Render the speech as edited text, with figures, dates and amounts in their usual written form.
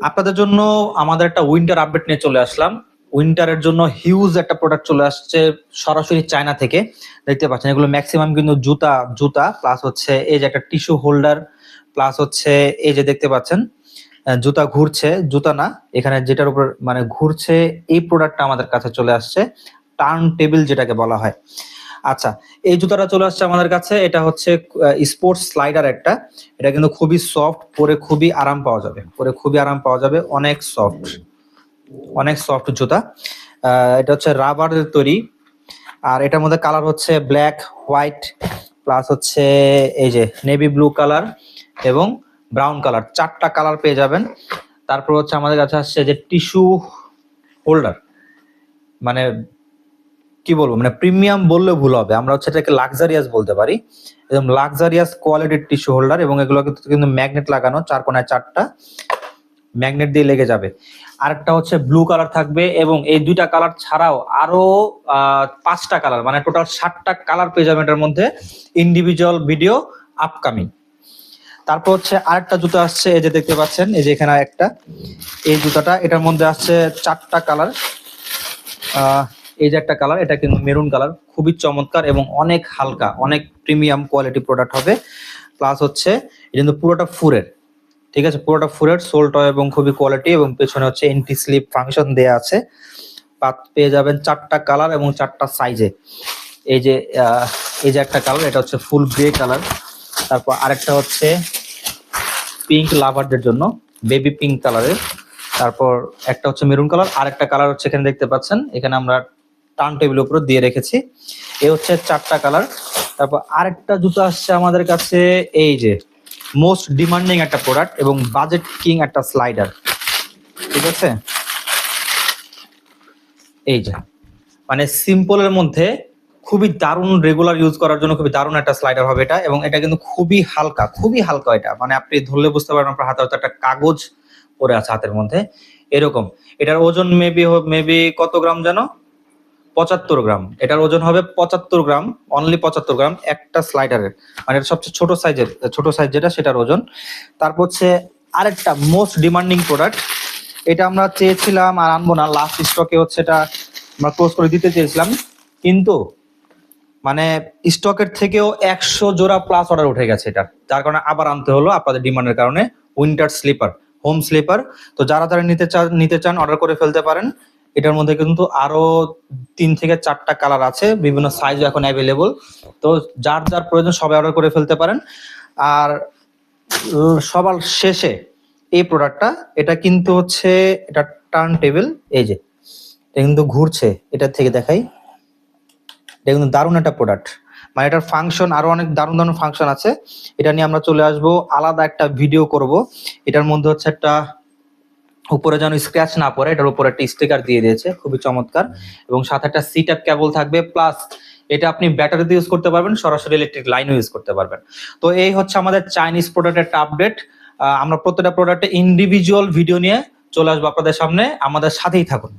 আপনাদের জন্য আমাদের একটা উইন্টার আপডেট নিয়ে চলে আসলাম। উইন্টারের জন্য হিউজ একটা প্রোডাক্ট চলে আসছে সরাসরি চায়না থেকে। দেখতে পাচ্ছেন এগুলো ম্যাক্সিমাম কিন্তু জুতা জুতা প্লাস হচ্ছে এই যে একটা টিস্যু হোল্ডার, প্লাস হচ্ছে এই যে দেখতে পাচ্ছেন জুতা ঘুরছে, জুতা না, এখানে যেটার উপর মানে ঘুরছে এই প্রোডাক্টটা আমাদের কাছে চলে আসছে, টার্ন টেবিল যেটাকে বলা হয়। আচ্ছা, এই জুতাটা চলে আসছে আমাদের কাছে। এটা হচ্ছে স্পোর্টস স্লাইডার একটা। এটা কিন্তু খুবই সফট, পরে খুবই আরাম পাওয়া যাবে, পরে খুবই আরাম পাওয়া যাবে, অনেক সফট, অনেক সফট জুতা। এটা হচ্ছে রাবারের তৈরি। আর এটার মধ্যে কালার হচ্ছে ব্ল্যাক, হোয়াইট, প্লাস হচ্ছে এই যে নেভি ব্লু কালার এবং ব্রাউন কালার, 4টা কালার পেয়ে যাবেন। তারপর হচ্ছে আমাদের কাছে আসছে যে টিস্যু হোল্ডার, মানে কি বলবো, মানে প্রিমিয়াম বললে ভুল হবে, আমরা হচ্ছে এটাকে লাক্সারিয়াস বলতে পারি। একদম লাক্সারিয়াস কোয়ালিটির টিস্যু হোল্ডার, এবং এগুলো কিন্তু ম্যাগনেট লাগানো, 4 কোণায় 4টা ম্যাগনেট দিয়ে লেগে যাবে। আরেকটা হচ্ছে ব্লু কালার থাকবে, এবং এই 2টা কালার ছাড়াও আরো 5টা কালার, মানে টোটাল 7টা কালার পেয়ে যাবেন এটার মধ্যে। Individual video upcoming. তারপর হচ্ছে আরেকটা জুতো আসছে, এই যে দেখতে পাচ্ছেন, এই যে এখানে একটা, এই জুতাটা, এটার মধ্যে আসছে 4টা কালার। এই যে একটা কালার, এটা কিন্তু মেরুন কালার, খুবই চমৎকার এবং অনেক হালকা, অনেক প্রিমিয়াম কোয়ালিটি প্রোডাক্ট হবে। প্লাস হচ্ছে এটা কিন্তু পুরোটা ফুরের, ঠিক আছে, পুরোটা ফুরের সোলটা এবং খুবই কোয়ালিটি, এবং পেছনে হচ্ছে এন্টি স্লিপ ফাংশন দেয়া আছে। পেয়ে যাবেন 4টা কালার এবং 4টা সাইজে। এই যে এই যে একটা কালার, এটা হচ্ছে ফুল গ্রে কালার। তারপর আরেকটা হচ্ছে পিঙ্ক লাভারদের জন্য, বেবি পিঙ্ক কালারের। তারপর একটা হচ্ছে মেরুন কালার, আরেকটা কালার হচ্ছে এখানে দেখতে পাচ্ছেন, এখানে আমরা টার্ন টেবিলের উপর দিয়ে রেখেছি। এই হচ্ছে 4টা কালার। তারপর আরেকটা জুতো আসছে আমাদের কাছে, এই যে মোস্ট ডিমান্ডিং একটা প্রোডাক্ট এবং বাজেট কিং একটা স্লাইডার, ঠিক আছে। এই যে মানে সিম্পলের মধ্যে খুবই দারুণ, রেগুলার ইউজ করার জন্য খুবই দারুণ একটা স্লাইডার হবে এটা, এবং এটা কিন্তু খুবই হালকা, খুবই হালকা। এটা মানে আপনি ধরলে বুঝতে পারবেন আপনার হাতে হয়তো একটা কাগজ পড়ে আছে হাতের মধ্যে, এরকম। এটার ওজন মেবি কত গ্রাম যেন, 75 গ্রাম। এটার ওজন হবে 75 গ্রাম, অনলি 75 গ্রাম একটা স্লাইডারের, মানে এটা সবচেয়ে ছোট সাইজের, ছোট সাইজ যেটা সেটার ওজন। তারপর হচ্ছে আরেকটা মোস্ট ডিমান্ডিং প্রোডাক্ট, এটা আমরা চেয়েছিলাম আর আনবো না, লাস্ট স্টকে হচ্ছে এটা আমরা ক্লোজ করে দিতে চেয়েছিলাম, কিন্তু মানে স্টকের থেকেও 100 জোড়া প্লাস অর্ডার উঠে গেছে এটা, যার কারণে আবার আনতে হলো আপনাদের ডিমান্ডের কারণে। Winter slipper, home slipper. তো যারা যারা নিতে চান অর্ডার করে ফেলতে পারেন। এটার মধ্যে কিন্তু আরো 3 থেকে 4টা কালার আছে, বিভিন্ন সাইজ এখন অ্যাভেলেবল। তো যার যার প্রয়োজন সবাই অর্ডার করে ফেলতে পারেন। আর সবার শেষে এই প্রোডাক্টটা, এটা কিন্তু হচ্ছে এটা টার্ন টেবিল, এই যে এটা কিন্তু ঘুরছে, এটা থেকে দেখাই, এটা কিন্তু দারুণ একটা প্রোডাক্ট। মানে এটার ফাংশন আরো অনেক দারুণ দারুণ ফাংশন আছে। এটা নিয়ে আমরা চলে আসবো, আলাদা একটা ভিডিও করব। এটার মধ্যে হচ্ছে একটা উপরে যেন স্ক্র্যাচ না পড়ে, এটার উপরে একটা স্টিকার দিয়ে দিয়েছে, খুবই চমৎকার। এবং সাথে একটা সি টাইপ কেবল থাকবে, প্লাস এটা আপনি ব্যাটারিতে ইউজ করতে পারবেন, সরাসরি ইলেকট্রিক লাইনও ইউজ করতে পারবেন। তো এই হচ্ছে আমাদের চাইনিজ প্রোডাক্টের একটা আপডেট। আমরা প্রত্যেকটা প্রোডাক্টে ইন্ডিভিজুয়াল ভিডিও নিয়ে চলে আসবো আপনাদের সামনে, আমাদের সাথেই থাকুন।